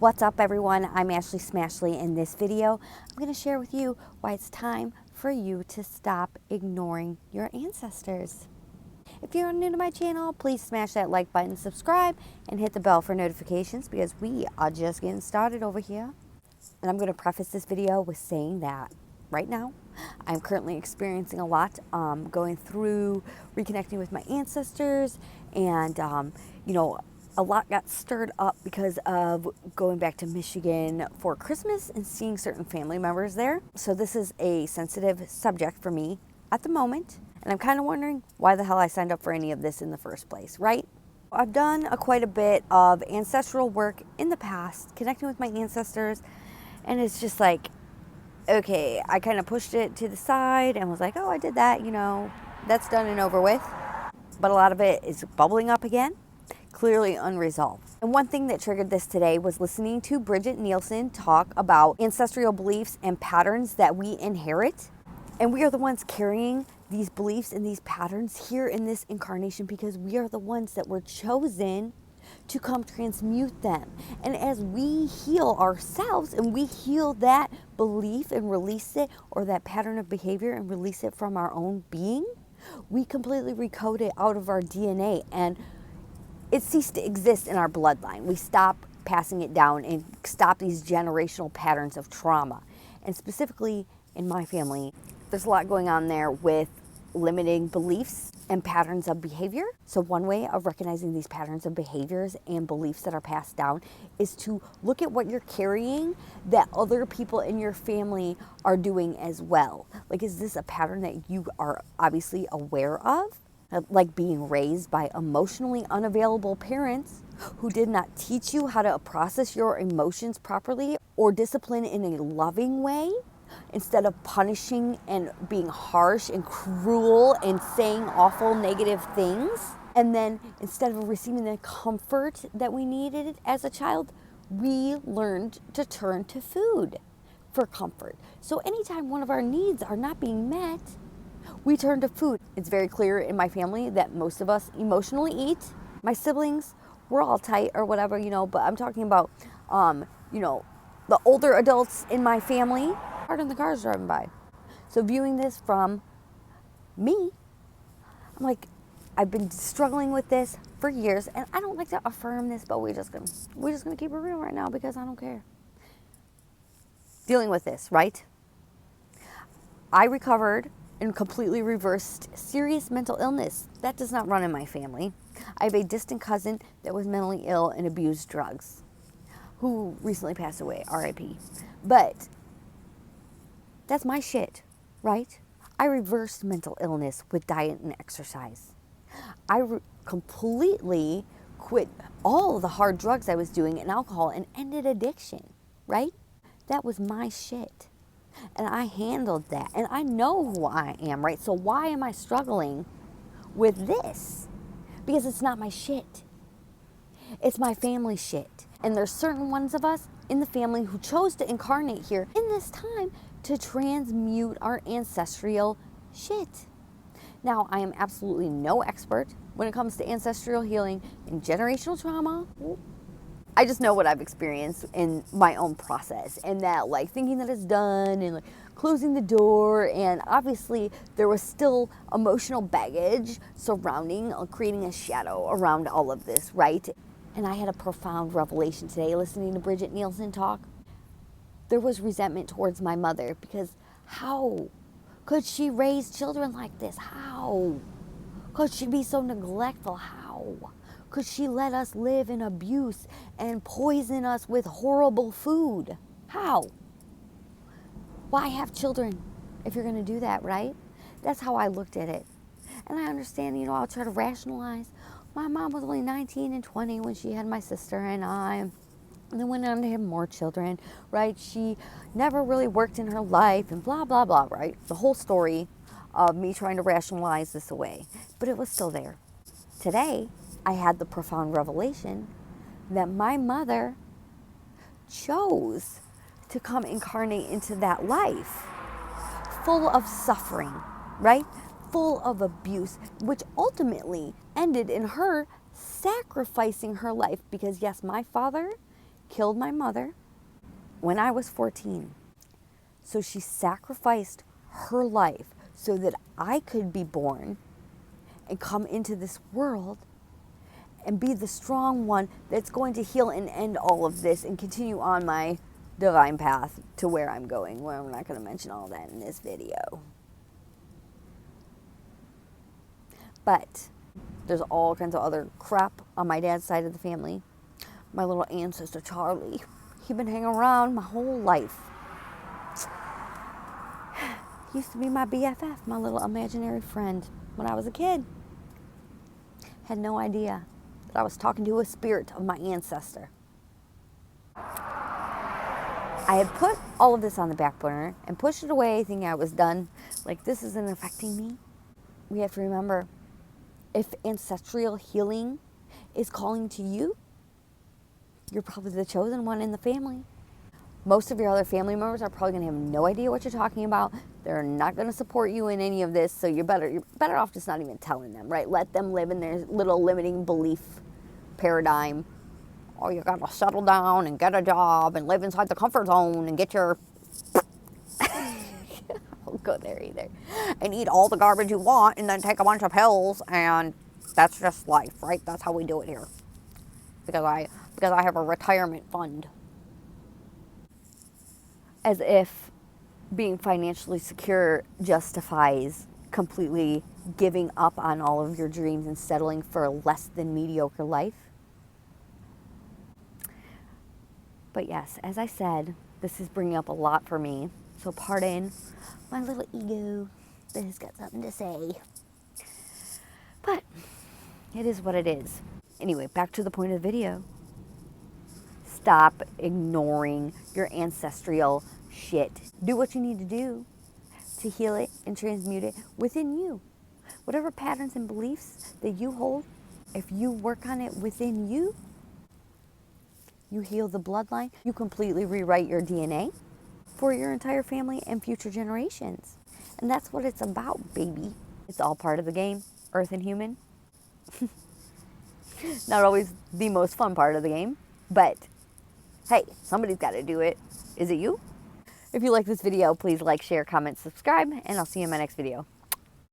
What's up, everyone? I'm Ashley Smashley. In this video, I'm going to share with you why it's time for you to stop ignoring your ancestors. If you're new to my channel, please smash that like button, subscribe, and hit the bell for notifications because we are just getting started over here. And I'm going to preface this video with saying that right now, I'm currently experiencing a lot, going through reconnecting with my ancestors, and a lot got stirred up because of going back to Michigan for Christmas and seeing certain family members there. So this is a sensitive subject for me at the moment, and I'm kind of wondering why the hell I signed up for any of this in the first place, right? I've done quite a bit of ancestral work in the past, connecting with my ancestors, and it's just like, okay, I kind of pushed it to the side and was like, oh, I did that, that's done and over with. But a lot of it is bubbling up again, clearly unresolved. And one thing that triggered this today was listening to Bridget Nielsen talk about ancestral beliefs and patterns that we inherit. And we are the ones carrying these beliefs and these patterns here in this incarnation because we are the ones that were chosen to come transmute them. And as we heal ourselves and we heal that belief and release it, or that pattern of behavior and release it from our own being, we completely recode it out of our DNA and it ceased to exist in our bloodline. We stop passing it down and stop these generational patterns of trauma. And specifically in my family, there's a lot going on there with limiting beliefs and patterns of behavior. So one way of recognizing these patterns of behaviors and beliefs that are passed down is to look at what you're carrying that other people in your family are doing as well. Like, is this a pattern that you are obviously aware of? Like being raised by emotionally unavailable parents who did not teach you how to process your emotions properly or discipline in a loving way, instead of punishing and being harsh and cruel and saying awful negative things. And then instead of receiving the comfort that we needed as a child, we learned to turn to food for comfort. So anytime one of our needs are not being met, we turn to food. It's very clear in my family that most of us emotionally eat. My siblings, we're all tight or whatever, but I'm talking about, the older adults in my family, in the cars driving by. So viewing this from me, I'm like, I've been struggling with this for years, and I don't like to affirm this, but we're just gonna keep it real right now because I don't care. Dealing with this, right? I recovered and completely reversed serious mental illness. That does not run in my family. I have a distant cousin that was mentally ill and abused drugs, who recently passed away, RIP. But that's my shit, right? I reversed mental illness with diet and exercise. I completely quit all the hard drugs I was doing and alcohol and ended addiction, right? That was my shit. And I handled that. And I know who I am, right? So why am I struggling with this? Because it's not my shit. It's my family shit. And there's certain ones of us in the family who chose to incarnate here in this time to transmute our ancestral shit. Now, I am absolutely no expert when it comes to ancestral healing and generational trauma. I just know what I've experienced in my own process, and that thinking that it's done and closing the door, and obviously there was still emotional baggage surrounding, creating a shadow around all of this, right? And I had a profound revelation today listening to Bridget Nielsen talk. There was resentment towards my mother because how could she raise children like this? How could she be so neglectful? How could she let us live in abuse and poison us with horrible food? How? Why have children if you're going to do that, right? That's how I looked at it. And I understand, I'll try to rationalize. My mom was only 19 and 20 when she had my sister and I. And then went on to have more children, right? She never really worked in her life and blah, blah, blah, right? The whole story of me trying to rationalize this away. But it was still there. Today, I had the profound revelation that my mother chose to come incarnate into that life full of suffering, right? Full of abuse, which ultimately ended in her sacrificing her life because, yes, my father killed my mother when I was 14. So she sacrificed her life so that I could be born and come into this world and be the strong one that's going to heal and end all of this and continue on my divine path to where I'm going. Well, I'm not going to mention all that in this video. But there's all kinds of other crap on my dad's side of the family. My little ancestor, Charlie, he'd been hanging around my whole life. He used to be my BFF, my little imaginary friend when I was a kid. Had no idea that I was talking to a spirit of my ancestor. I had put all of this on the back burner and pushed it away thinking I was done. Like, this isn't affecting me. We have to remember, if ancestral healing is calling to you, you're probably the chosen one in the family. Most of your other family members are probably going to have no idea what you're talking about. They're not going to support you in any of this, so you're better off just not even telling them, right? Let them live in their little limiting belief paradigm. Oh, you got to settle down and get a job and live inside the comfort zone and get your... I won't go there either. And eat all the garbage you want and then take a bunch of pills, and that's just life, right? That's how we do it here. Because I have a retirement fund. As if being financially secure justifies completely giving up on all of your dreams and settling for a less than mediocre life. But yes, as I said, this is bringing up a lot for me. So pardon my little ego that has got something to say. But it is what it is. Anyway, back to the point of the video. Stop ignoring your ancestral shit. Do what you need to do to heal it and transmute it within you. Whatever patterns and beliefs that you hold, if you work on it within you, you heal the bloodline, you completely rewrite your DNA for your entire family and future generations. And that's what it's about, baby. It's all part of the game, Earth and human. Not always the most fun part of the game, but hey, somebody's got to do it. Is it you? If you like this video, please like, share, comment, subscribe, and I'll see you in my next video.